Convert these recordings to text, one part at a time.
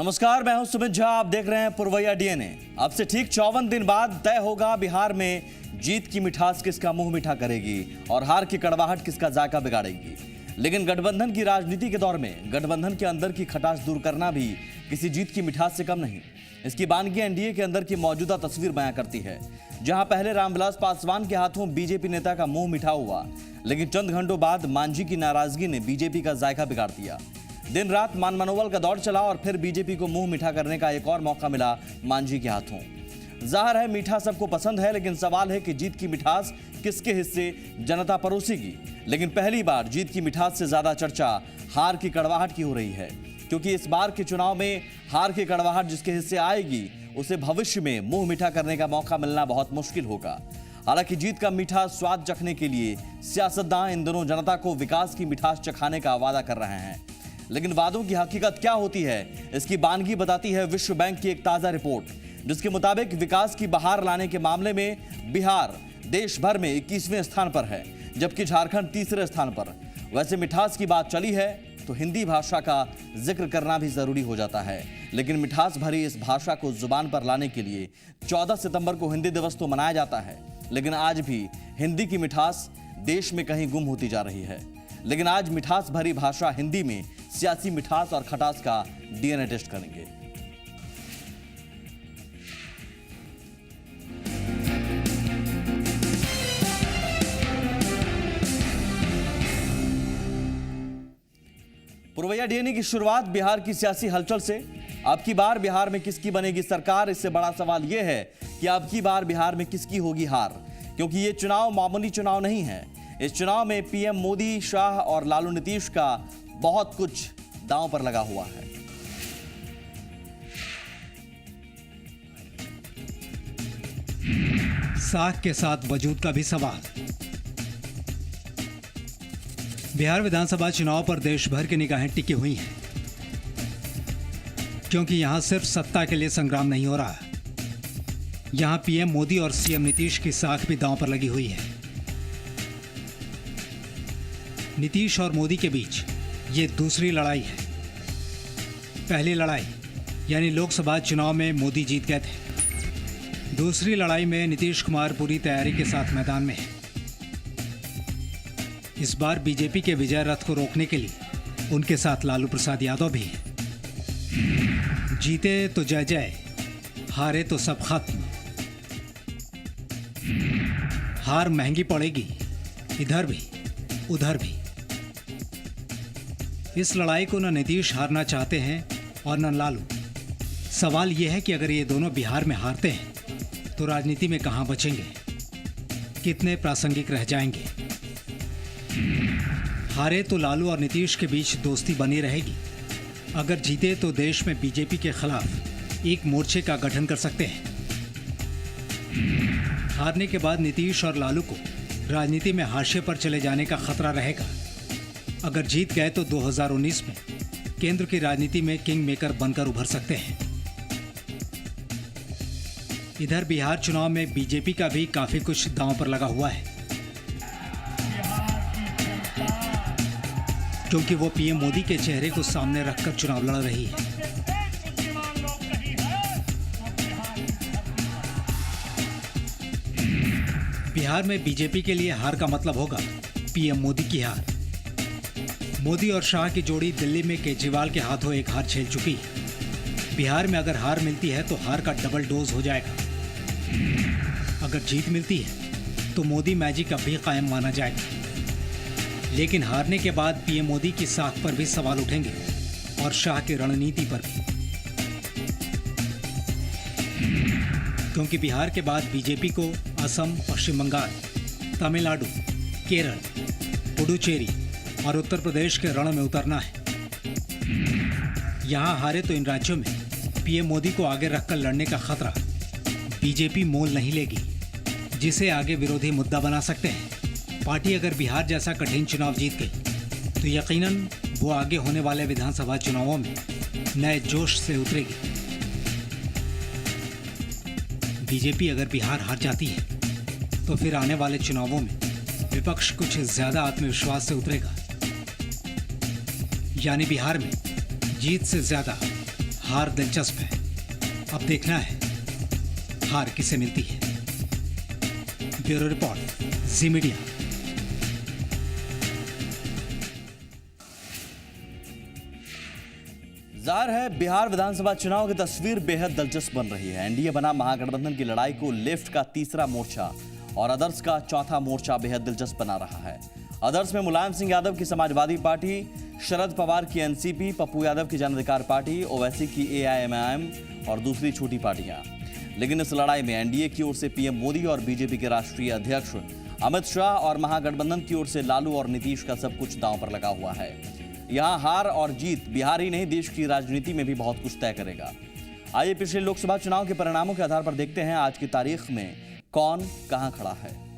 नमस्कार, मैं हूं सुमित झा। आप देख रहे हैं पुरवैया डीएनए। अब से ठीक 54 दिन बाद तय होगा बिहार में जीत की मिठास किसका मुंह मीठा करेगी और हार की कड़वाहट किसका जायका बिगाड़ेगी। लेकिन गठबंधन की राजनीति के दौर में गठबंधन के अंदर की खटास दूर करना भी किसी जीत की मिठास से कम नहीं। इसकी बानगी एनडीए के अंदर की मौजूदा तस्वीर बयां करती है, जहां पहले रामविलास पासवान के हाथों बीजेपी नेता का मुंह मीठा हुआ, लेकिन चंद घंटों बाद मांझी की नाराजगी ने बीजेपी का जायका बिगाड़ दिया। दिन रात मान मनोबल का दौर चला और फिर बीजेपी को मुंह मीठा करने का एक और मौका मिला मांझी के हाथों। जाहिर है मीठा सबको पसंद है, लेकिन सवाल है कि जीत की मिठास किसके हिस्से जनता परोसेगी। लेकिन पहली बार जीत की मिठास से ज्यादा चर्चा हार की कड़वाहट की हो रही है, क्योंकि इस बार के चुनाव में हार की कड़वाहट जिसके हिस्से आएगी उसे भविष्य में मुंह मीठा करने का मौका मिलना बहुत मुश्किल होगा। हालांकि जीत का मीठा स्वाद चखने के लिए सियासतदान इन दोनों जनता को विकास की मिठास चखाने का वादा कर रहे हैं, लेकिन वादों की हकीकत क्या होती है, इसकी बानगी बताती है विश्व बैंक की एक ताजा रिपोर्ट, जिसके मुताबिक विकास की बहार लाने के मामले में बिहार देश भर में 21वें स्थान पर है, जबकि झारखंड तीसरे स्थान पर। वैसे मिठास की बात चली है तो हिंदी भाषा का जिक्र करना भी जरूरी हो जाता है, लेकिन मिठास भरी इस भाषा को जुबान पर लाने के लिए 14 सितंबर को हिंदी दिवस तो मनाया जाता है, लेकिन आज भी हिंदी की मिठास देश में कहीं गुम होती जा रही है। लेकिन आज मिठास भरी भाषा हिंदी में सियासी मिठास और खटास का डीएनए टेस्ट करेंगे। पुरवैया डीएनए की शुरुआत बिहार की सियासी हलचल से। अब की बार बिहार में किसकी बनेगी सरकार, इससे बड़ा सवाल यह है कि अब की बार बिहार में किसकी होगी हार, क्योंकि ये चुनाव मामूली चुनाव नहीं है। इस चुनाव में पीएम मोदी, शाह और लालू नीतीश का बहुत कुछ दांव पर लगा हुआ है। साख के साथ वजूद का भी सवाल। बिहार विधानसभा चुनाव पर देश भर की निगाहें टिकी हुई हैं, क्योंकि यहां सिर्फ सत्ता के लिए संग्राम नहीं हो रहा, यहां पीएम मोदी और सीएम नीतीश की साख भी दांव पर लगी हुई है। नीतीश और मोदी के बीच ये दूसरी लड़ाई है। पहली लड़ाई यानी लोकसभा चुनाव में मोदी जीत गए थे। दूसरी लड़ाई में नीतीश कुमार पूरी तैयारी के साथ मैदान में है। इस बार बीजेपी के विजय रथ को रोकने के लिए उनके साथ लालू प्रसाद यादव भी हैं। जीते तो जय जय, हारे तो सब खत्म। हार महंगी पड़ेगी, इधर भी उधर भी। इस लड़ाई को न नीतीश हारना चाहते हैं और न लालू। सवाल यह है कि अगर ये दोनों बिहार में हारते हैं तो राजनीति में कहां बचेंगे, कितने प्रासंगिक रह जाएंगे। हारे तो लालू और नीतीश के बीच दोस्ती बनी रहेगी। अगर जीते तो देश में बीजेपी के खिलाफ एक मोर्चे का गठन कर सकते हैं। हारने के बाद नीतीश और लालू को राजनीति में हाशिए पर चले जाने का खतरा रहेगा। अगर जीत गए तो 2019 में केंद्र की राजनीति में किंग मेकर बनकर उभर सकते हैं। इधर बिहार चुनाव में बीजेपी का भी काफी कुछ दांव पर लगा हुआ है, क्योंकि वो पीएम मोदी के चेहरे को सामने रखकर चुनाव लड़ रही है। बिहार में बीजेपी के लिए हार का मतलब होगा पीएम मोदी की हार। मोदी और शाह की जोड़ी दिल्ली में केजरीवाल के हाथों एक हार झेल चुकी है। बिहार में अगर हार मिलती है तो हार का डबल डोज हो जाएगा। अगर जीत मिलती है तो मोदी मैजिक अब भी कायम माना जाएगा। लेकिन हारने के बाद पीएम मोदी की साख पर भी सवाल उठेंगे और शाह की रणनीति पर भी, क्योंकि बिहार के बाद बीजेपी को असम, पश्चिम बंगाल, तमिलनाडु, केरल, पुडुचेरी और उत्तर प्रदेश के रण में उतरना है। यहां हारे तो इन राज्यों में पीएम मोदी को आगे रखकर लड़ने का खतरा बीजेपी मोल नहीं लेगी, जिसे आगे विरोधी मुद्दा बना सकते हैं। पार्टी अगर बिहार जैसा कठिन चुनाव जीत गई तो यकीनन वो आगे होने वाले विधानसभा चुनावों में नए जोश से उतरेगी। बीजेपी अगर बिहार हार जाती है तो फिर आने वाले चुनावों में विपक्ष कुछ ज्यादा आत्मविश्वास से उतरेगा। यानी बिहार में जीत से ज्यादा हार दिलचस्प है। अब देखना है हार किसे मिलती है। ब्यूरो रिपोर्ट, जी मीडिया। जाहिर है बिहार विधानसभा चुनाव की तस्वीर बेहद दिलचस्प बन रही है। एनडीए बना महागठबंधन की लड़ाई को लेफ्ट का तीसरा मोर्चा और अदर्स का चौथा मोर्चा बेहद दिलचस्प बना रहा है। अदर्स में मुलायम सिंह यादव की समाजवादी पार्टी, शरद पवार की एनसीपी, पप्पू यादव की जन अधिकार पार्टी, ओवैसी की एआईएमआईएम और दूसरी छोटी पार्टियां। लेकिन इस लड़ाई में एनडीए की ओर से पीएम मोदी और बीजेपी के राष्ट्रीय अध्यक्ष अमित शाह और महागठबंधन की ओर से लालू और नीतीश का सब कुछ दांव पर लगा हुआ है। यहां हार और जीत बिहार ही नहीं देश की राजनीति में भी बहुत कुछ तय करेगा। आइए पिछले लोकसभा चुनाव के परिणामों के आधार पर देखते हैं आज की तारीख में कौन कहां खड़ा है।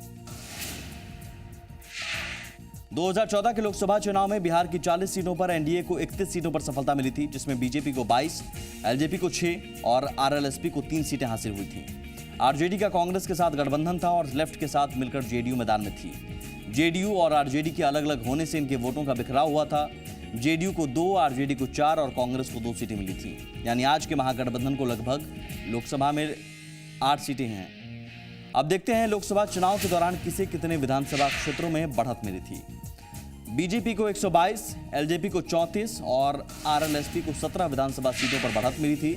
2014 के लोकसभा चुनाव में बिहार की 40 सीटों पर एनडीए को 31 सीटों पर सफलता मिली थी, जिसमें बीजेपी को 22, एलजेपी को 6 और आरएलएसपी को 3 सीटें हासिल हुई थी। आरजेडी का कांग्रेस के साथ गठबंधन था और लेफ्ट के साथ मिलकर जेडीयू मैदान में थी। जेडीयू और आरजेडी के अलग अलग होने से इनके वोटों का बिखराव हुआ था। जेडीयू को 2, आरजेडी को 4 और कांग्रेस को 2 सीटें मिली थी। यानी आज के महागठबंधन को लगभग लोकसभा में 8 सीटें हैं। अब देखते हैं लोकसभा चुनाव के दौरान किसे कितने विधानसभा क्षेत्रों में बढ़त मिली थी। बीजेपी को 122, एलजेपी को 34 और आरएलएसपी को 17 विधानसभा सीटों पर बढ़त मिली थी।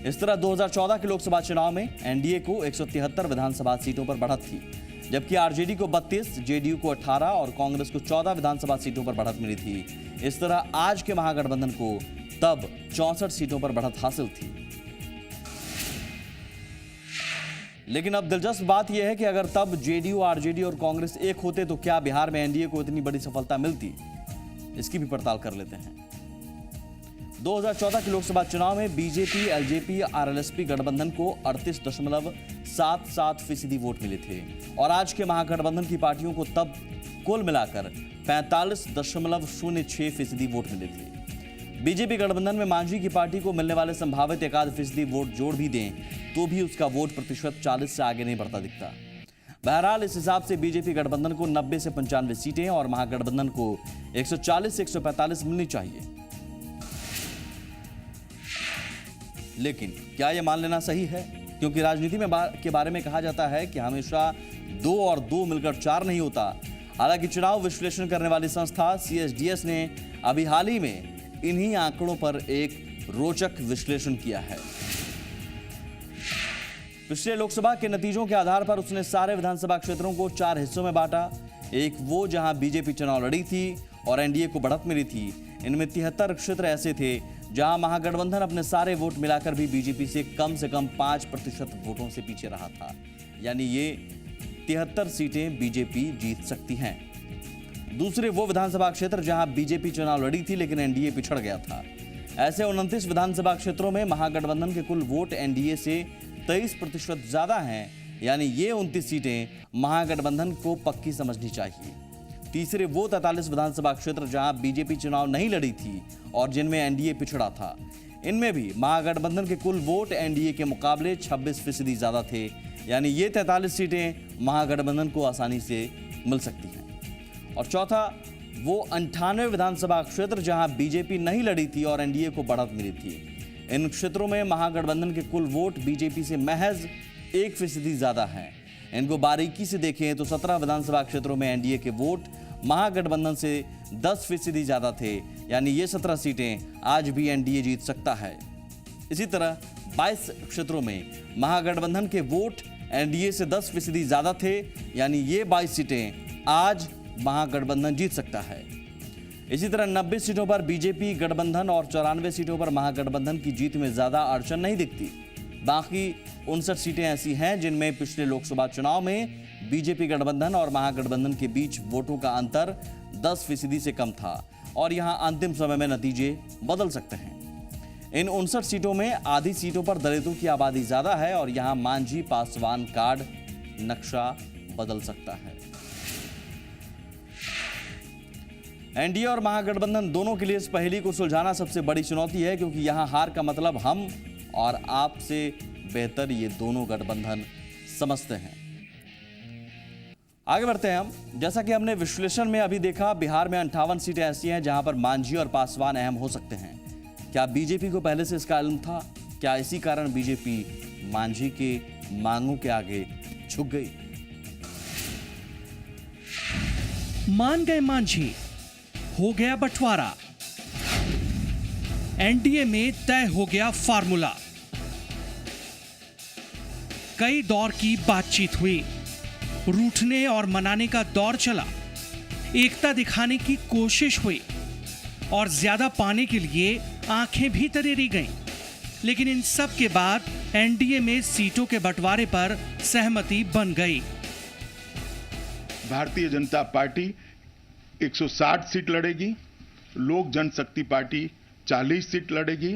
इस तरह 2014 के लोकसभा चुनाव में एनडीए को 173 विधानसभा सीटों पर बढ़त थी, जबकि आरजेडी को 32, जेडीयू को 18 और कांग्रेस को 14 विधानसभा सीटों पर बढ़त मिली थी। इस तरह आज के महागठबंधन को तब 64 सीटों पर बढ़त हासिल थी। लेकिन अब दिलचस्प बात यह है कि अगर तब जेडीयू, आरजेडी और कांग्रेस एक होते तो क्या बिहार में एनडीए को इतनी बड़ी सफलता मिलती? इसकी भी पड़ताल कर लेते हैं। 2014 के लोकसभा चुनाव में बीजेपी, एलजेपी, आरएलएसपी गठबंधन को 38.77% वोट मिले थे और आज के महागठबंधन की पार्टियों को तब कुल मिलाकर 45.06% वोट मिले थे। बीजेपी गठबंधन में मांझी की पार्टी को मिलने वाले संभावित 1% वोट जोड़ भी दें तो भी उसका वोट प्रतिशत 40 से आगे नहीं बढ़ता दिखता। बहरहाल इस हिसाब से बीजेपी गठबंधन को 90 से 95 सीटें और महागठबंधन को 140 से 145 मिलनी चाहिए। लेकिन क्या यह मान लेना सही है? क्योंकि राजनीति में के बारे में कहा जाता है कि हमेशा 2 और 2 मिलकर 4 नहीं होता। हालांकि चुनाव विश्लेषण करने वाली संस्था सीएसडीएस ने अभी हाल ही में इन्हीं आंकड़ों पर एक रोचक विश्लेषण किया है। पिछले लोकसभा के नतीजों के आधार पर उसने सारे विधानसभा क्षेत्रों को 4 हिस्सों में बांटा। एक वो जहां बीजेपी चुनाव लड़ी थी और एनडीए को बढ़त मिली थी। इनमें 73 क्षेत्र ऐसे थे जहां महागठबंधन अपने सारे वोट मिलाकर भी बीजेपी से कम 5% वोटों से पीछे रहा था। यानी ये 73 सीटें बीजेपी जीत सकती हैं। दूसरे वो विधानसभा क्षेत्र जहां बीजेपी चुनाव लड़ी थी लेकिन एनडीए पिछड़ गया था। ऐसे 29 विधानसभा क्षेत्रों में महागठबंधन के कुल वोट एनडीए से 23% ज्यादा हैं। यानी ये 29 सीटें महागठबंधन को पक्की समझनी चाहिए। तीसरे वो 43 विधानसभा क्षेत्र जहां बीजेपी चुनाव नहीं लड़ी थी और जिनमें एनडीए पिछड़ा था, इनमें भी महागठबंधन के कुल वोट एनडीए के मुकाबले 26% ज्यादा थे। यानी ये 43 सीटें महागठबंधन को आसानी से मिल सकती हैं। और चौथा वो 98 विधानसभा क्षेत्र जहां बीजेपी नहीं लड़ी थी और एनडीए को बढ़त मिली थी। इन क्षेत्रों में महागठबंधन के कुल वोट बीजेपी से महज 1% ज्यादा हैं। इनको बारीकी से देखें तो 17 विधानसभा क्षेत्रों में एनडीए के वोट महागठबंधन से 10% ज्यादा थे। यानी ये 17 सीटें आज भी एनडीए जीत सकता है। इसी तरह 22 क्षेत्रों में महागठबंधन के वोट एनडीए से 10% ज्यादा थे। यानी ये 22 सीटें आज महागठबंधन जीत सकता है। इसी तरह 90 सीटों पर बीजेपी गठबंधन और 94 सीटों पर महागठबंधन की जीत में ज्यादा अड़चन नहीं दिखती। बाकी 59 सीटें ऐसी हैं जिनमें पिछले लोकसभा चुनाव में बीजेपी गठबंधन और महागठबंधन के बीच वोटों का अंतर 10% से कम था और यहां अंतिम समय में नतीजे बदल सकते हैं। इन 59 सीटों में आधी सीटों पर दलितों की आबादी ज्यादा है और यहां मांझी पासवान कार्ड नक्शा बदल सकता है। एनडीए और महागठबंधन दोनों के लिए इस पहेली को सुलझाना सबसे बड़ी चुनौती है, क्योंकि यहां हार का मतलब हम और आपसे बेहतर ये दोनों गठबंधन समझते हैं। आगे बढ़ते हैं हम। जैसा कि हमने विश्लेषण में अभी देखा, बिहार में 58 सीटें ऐसी हैं जहां पर मांझी और पासवान अहम हो सकते हैं। क्या बीजेपी को पहले से इसका इल्म था? क्या इसी कारण बीजेपी मांझी के मांगों के आगे झुक गई? मान गए मांझी, हो गया बंटवारा। एनडीए में तय हो गया फार्मूला। कई दौर की बातचीत हुई, रूठने और मनाने का दौर चला, एकता दिखाने की कोशिश हुई और ज्यादा पाने के लिए आंखें भी तरेरी गईं। लेकिन इन सब के बाद एनडीए में सीटों के बंटवारे पर सहमति बन गई। भारतीय जनता पार्टी 160 सीट लड़ेगी, लोक जनशक्ति पार्टी 40 सीट लड़ेगी,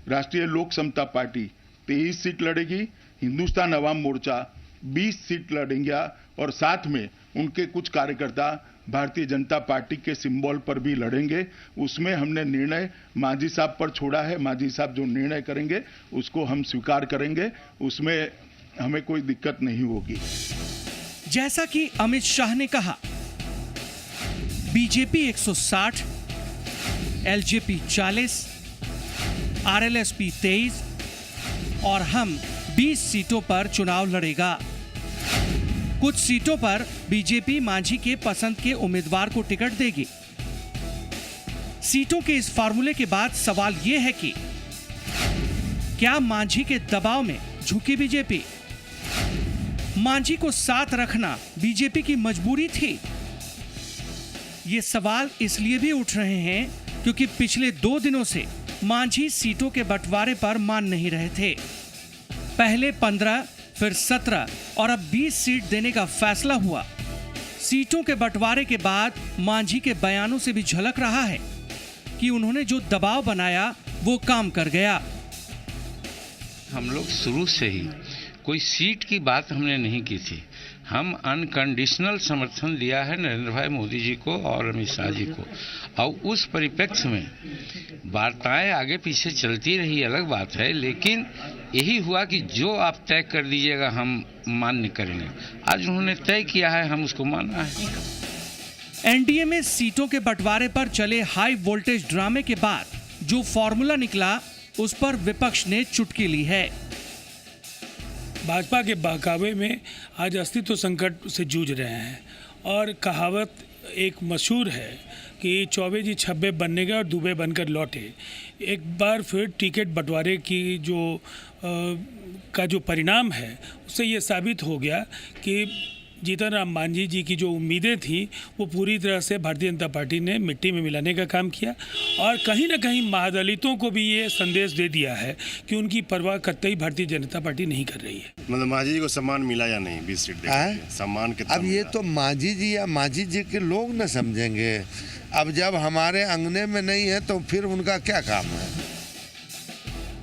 राष्ट्रीय लोक समता पार्टी 23 सीट लड़ेगी, हिंदुस्तान अवाम मोर्चा 20 सीट लड़ेंगे और साथ में उनके कुछ कार्यकर्ता भारतीय जनता पार्टी के सिंबल पर भी लड़ेंगे। उसमें हमने निर्णय मांझी साहब पर छोड़ा है। मांझी साहब जो निर्णय करेंगे उसको हम स्वीकार करेंगे, उसमें हमें कोई दिक्कत नहीं होगी। जैसा कि अमित शाह ने कहा, बीजेपी 160, एलजेपी 40, आरएलएसपी 23 और हम 20 सीटों पर चुनाव लड़ेगा। कुछ सीटों पर बीजेपी मांझी के पसंद के उम्मीदवार को टिकट देगी। सीटों के इस फार्मूले के बाद सवाल यह है कि क्या मांझी के दबाव में झुकी बीजेपी? मांझी को साथ रखना बीजेपी की मजबूरी थी? ये सवाल इसलिए भी उठ रहे हैं क्योंकि पिछले 2 दिनों से मांझी सीटों के बंटवारे पर मान नहीं रहे थे। पहले 15, फिर 17 और अब 20 सीट देने का फैसला हुआ। सीटों के बंटवारे के बाद मांझी के बयानों से भी झलक रहा है कि उन्होंने जो दबाव बनाया वो काम कर गया। हम लोग शुरू से ही कोई सीट की बात हमने नहीं की थी। हम अनकंडीशनल समर्थन दिया है नरेंद्र भाई मोदी जी को और अमित शाह जी को, और उस परिप्रेक्ष्य में वार्ताएं आगे पीछे चलती रही, अलग बात है, लेकिन यही हुआ कि जो आप तय कर दीजिएगा हम मान्य करेंगे। आज उन्होंने तय किया है, हम उसको मानना है। एनडीए में सीटों के बंटवारे पर चले हाई वोल्टेज ड्रामे के बाद जो फॉर्मूला निकला उस पर विपक्ष ने चुटकी ली है। भाजपा के बहकावे में आज अस्तित्व संकट से जूझ रहे हैं और कहावत एक मशहूर है कि चौबे जी छब्बे बनने गए और दुबे बनकर लौटे। एक बार फिर टिकट बंटवारे की जो परिणाम है उससे ये साबित हो गया कि जीतन राम मांझी जी की जो उम्मीदें थी वो पूरी तरह से भारतीय जनता पार्टी ने मिट्टी में मिलाने का काम किया और कहीं ना कहीं महादलितों को भी ये संदेश दे दिया है कि उनकी परवाह कतई भारतीय जनता पार्टी नहीं कर रही है। मतलब मांझी जी को सम्मान मिला या नहीं? 20 सीट सम्मान कितना? अब ये तो मांझी जी या मांझी जी के लोग न समझेंगे। अब जब हमारे अंगने में नहीं है तो फिर उनका क्या काम है?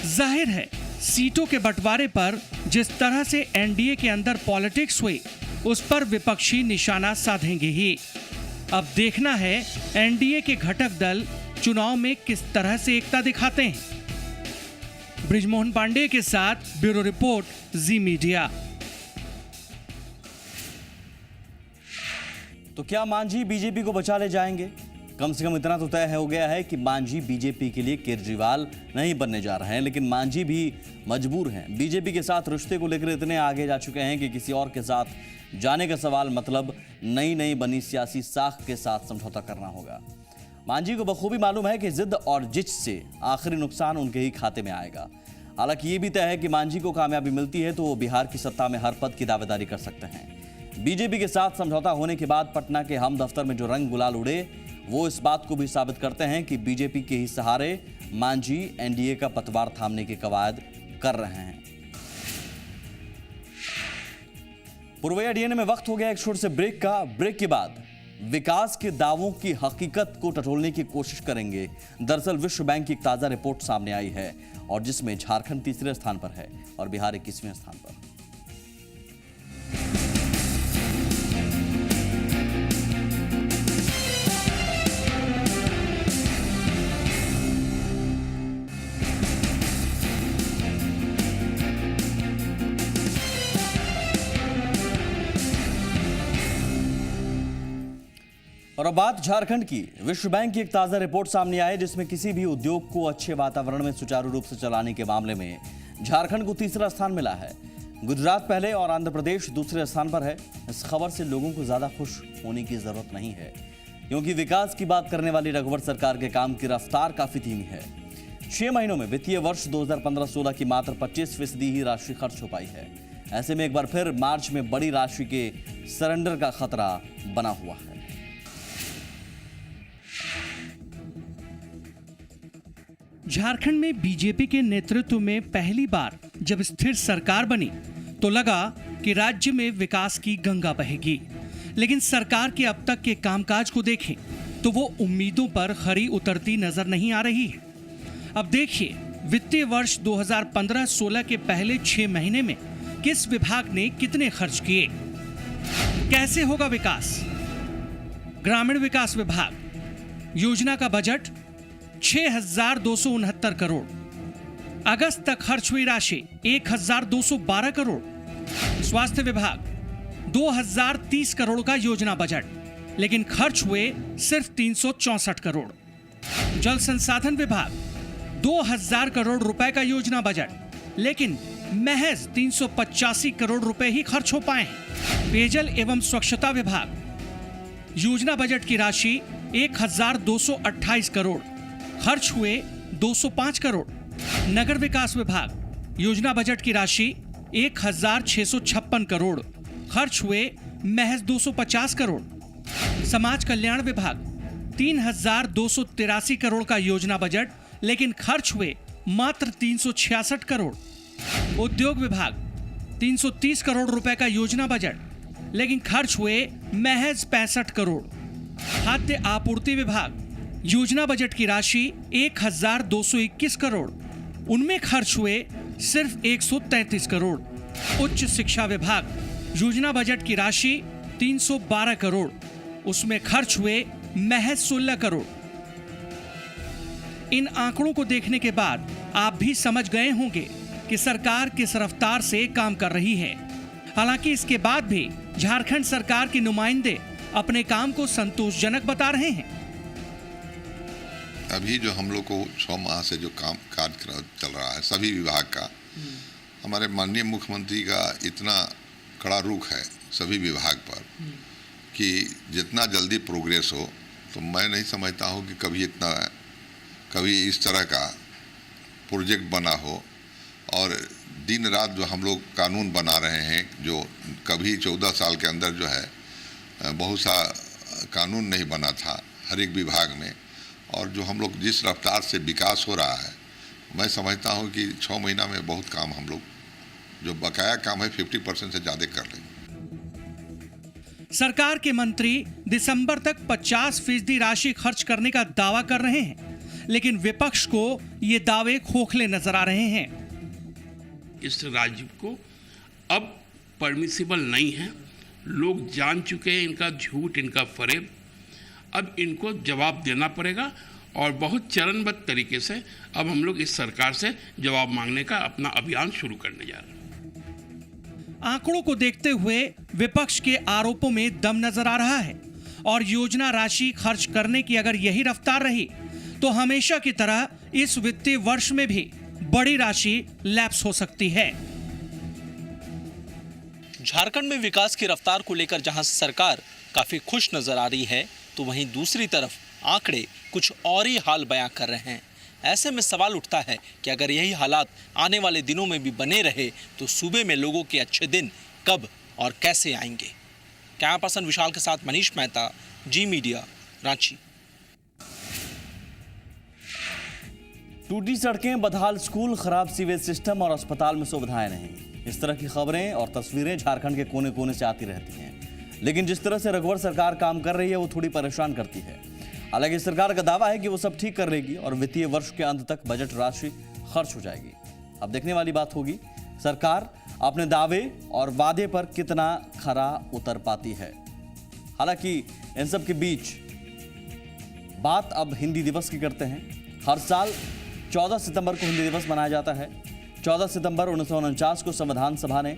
जाहिर है सीटों के बंटवारे पर जिस तरह से एनडीए के अंदर पॉलिटिक्स हुई उस पर विपक्षी निशाना साधेंगे ही। अब देखना है एनडीए के घटक दल चुनाव में किस तरह से एकता दिखाते हैं। ब्रिजमोहन पांडे के साथ ब्यूरो रिपोर्ट, जी मीडिया। तो क्या मांझी बीजेपी को बचा ले जाएंगे? कम से कम इतना तो तय हो गया है कि मांझी बीजेपी के लिए केजरीवाल नहीं बनने जा रहे हैं, लेकिन मांझी भी मजबूर हैं। बीजेपी के साथ रिश्ते को लेकर इतने आगे जा चुके हैं कि किसी और के साथ जाने का सवाल मतलब नई बनी सियासी साख के साथ समझौता करना होगा। मांझी को बखूबी मालूम है कि जिद और जिच से आखिरी नुकसान उनके ही खाते में आएगा। हालांकि ये भी तय है कि मांझी को कामयाबी मिलती है तो वो बिहार की सत्ता में हर पद की दावेदारी कर सकते हैं। बीजेपी के साथ समझौता होने के बाद पटना के हम दफ्तर में जो रंग गुलाल उड़े वो इस बात को भी साबित करते हैं कि बीजेपी के ही सहारे मांझी एनडीए का पतवार थामने की कवायद कर रहे हैं। पुरवैया डीएनए में वक्त हो गया एक छोटे से ब्रेक का। ब्रेक के बाद विकास के दावों की हकीकत को टटोलने की कोशिश करेंगे। दरअसल विश्व बैंक की एक ताजा रिपोर्ट सामने आई है और जिसमें झारखंड तीसरे स्थान पर है और बिहार 21वें स्थान पर। और अब बात झारखंड की। विश्व बैंक की एक ताजा रिपोर्ट सामने आई जिसमें किसी भी उद्योग को अच्छे वातावरण में सुचारू रूप से चलाने के मामले में झारखंड को तीसरा स्थान मिला है। गुजरात पहले और आंध्र प्रदेश दूसरे स्थान पर है। इस खबर से लोगों को ज्यादा खुश होने की जरूरत नहीं है, क्योंकि विकास की बात करने वाली रघुवर सरकार के काम की रफ्तार काफी धीमी है। 6 महीनों में वित्तीय वर्ष 2015-16 की मात्र 25% ही राशि खर्च हो पाई है। ऐसे में एक बार फिर मार्च में बड़ी राशि के सरेंडर का खतरा बना हुआ है। झारखंड में बीजेपी के नेतृत्व में पहली बार जब स्थिर सरकार बनी तो लगा कि राज्य में विकास की गंगा बहेगी, लेकिन सरकार के अब तक के कामकाज को देखें तो वो उम्मीदों पर खरी उतरती नजर नहीं आ रही है। अब देखिए वित्तीय वर्ष 2015-16 के पहले 6 महीने में किस विभाग ने कितने खर्च किए, कैसे होगा विकास। ग्रामीण विकास विभाग योजना का बजट 6,269 करोड़। अगस्त तक खर्च हुई राशि 1,212 करोड़। स्वास्थ्य विभाग 2,030 करोड़ का योजना बजट, लेकिन खर्च हुए सिर्फ 364 करोड़। जल संसाधन विभाग 2,000 करोड़ रुपए का योजना बजट, लेकिन महज 385 करोड़ रुपए ही खर्च हो पाए हैं। पेयजल एवं स्वच्छता विभाग योजना बजट की राशि 1,228 करोड़, खर्च हुए 205 करोड़। नगर विकास विभाग योजना बजट की राशि 1,656 करोड़, खर्च हुए महज 250 करोड़। समाज कल्याण विभाग 3,283 करोड़ का योजना बजट, लेकिन खर्च हुए मात्र 366 करोड़। उद्योग विभाग 330 करोड़ रुपए का योजना बजट, लेकिन खर्च हुए महज 65 करोड़। खाद्य आपूर्ति विभाग योजना बजट की राशि 1,221 करोड़, उनमें खर्च हुए सिर्फ 133 करोड़। उच्च शिक्षा विभाग योजना बजट की राशि 312 करोड़, उसमें खर्च हुए महज 16 करोड़। इन आंकड़ों को देखने के बाद आप भी समझ गए होंगे कि सरकार किस रफ्तार से काम कर रही है। हालांकि इसके बाद भी झारखंड सरकार के नुमाइंदे अपने काम को संतोषजनक बता रहे हैं। अभी जो हम लोग को 6 माह से जो काज चल रहा है सभी विभाग का, हमारे माननीय मुख्यमंत्री का इतना कड़ा रुख है सभी विभाग पर कि जितना जल्दी प्रोग्रेस हो, तो मैं नहीं समझता हूँ कि कभी इस तरह का प्रोजेक्ट बना हो। और दिन रात जो हम लोग कानून बना रहे हैं, जो कभी 14 साल के अंदर जो है बहुत सा कानून नहीं बना था हर एक विभाग में, और जो हम लोग जिस रफ्तार से विकास हो रहा है, मैं समझता हूं कि 6 महीना में बहुत काम हम लोग जो बकाया काम है 50% से ज़्यादा कर लेंगे। सरकार के मंत्री दिसंबर तक 50% राशि खर्च करने का दावा कर रहे हैं, लेकिन विपक्ष को ये दावे खोखले नजर आ रहे हैं। इस राज्य को अब परमिसिबल नहीं है, लोग जान चुके हैं इनका झूठ, इनका फरेब। अब इनको जवाब देना पड़ेगा और बहुत चरणबद्ध तरीके से अब हम लोग इस सरकार से जवाब मांगने का अपना अभियान शुरू करने जा रहे हैं। आंकड़ों को देखते हुए विपक्ष के आरोपों में दम नजर आ रहा है, और योजना राशि खर्च करने की अगर यही रफ्तार रही तो हमेशा की तरह इस वित्तीय वर्ष में भी बड़ी राशि लैप्स हो सकती है। झारखंड में विकास की रफ्तार को लेकर जहां सरकार काफी खुश नजर आ रही है, तो वहीं दूसरी तरफ आंकड़े कुछ और ही हाल बयां कर रहे हैं। ऐसे में सवाल उठता है कि अगर यही हालात आने वाले दिनों में भी बने रहे तो सूबे में लोगों के अच्छे दिन कब और कैसे आएंगे। कैमरा पर्सन विशाल के साथ मनीष मेहता, जी मीडिया, रांची। टूटी सड़कें, बदहाल स्कूल, खराब सीवेज सिस्टम और अस्पताल में सुविधाएं नहीं, इस तरह की खबरें और तस्वीरें झारखंड के कोने कोने से आती रहती हैं। लेकिन जिस तरह से रघुवर सरकार काम कर रही है वो थोड़ी परेशान करती है। हालांकि सरकार का दावा है कि वो सब ठीक कर लेगी और वित्तीय वर्ष के अंत तक बजट राशि खर्च हो जाएगी। अब देखने वाली बात होगी सरकार अपने दावे और वादे पर कितना खरा उतर पाती है। हालांकि इन सब के बीच बात अब हिंदी दिवस की करते हैं। हर साल 14 सितंबर को हिंदी दिवस मनाया जाता है। 14 सितंबर 1949 को संविधान सभा ने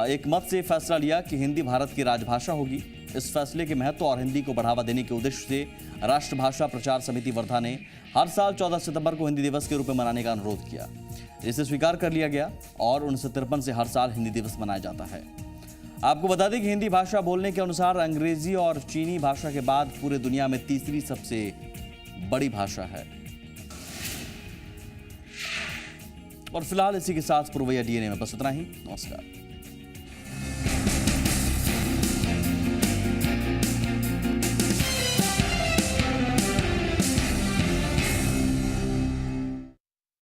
एक मत से फैसला लिया कि हिंदी भारत की राजभाषा होगी। इस फैसले के महत्व और हिंदी को बढ़ावा देने के उद्देश्य से राष्ट्रभाषा प्रचार समिति वर्धा ने हर साल 14 सितंबर को हिंदी दिवस के रूप में मनाने का अनुरोध किया, जिसे स्वीकार कर लिया गया और 1953 से हर साल हिंदी दिवस मनाया जाता है। आपको बता दें कि हिंदी भाषा बोलने के अनुसार अंग्रेजी और चीनी भाषा के बाद पूरे दुनिया में तीसरी सबसे बड़ी भाषा है। और फिलहाल इसी के साथ पुरवैया डीएनए में बस इतना ही। नमस्कार।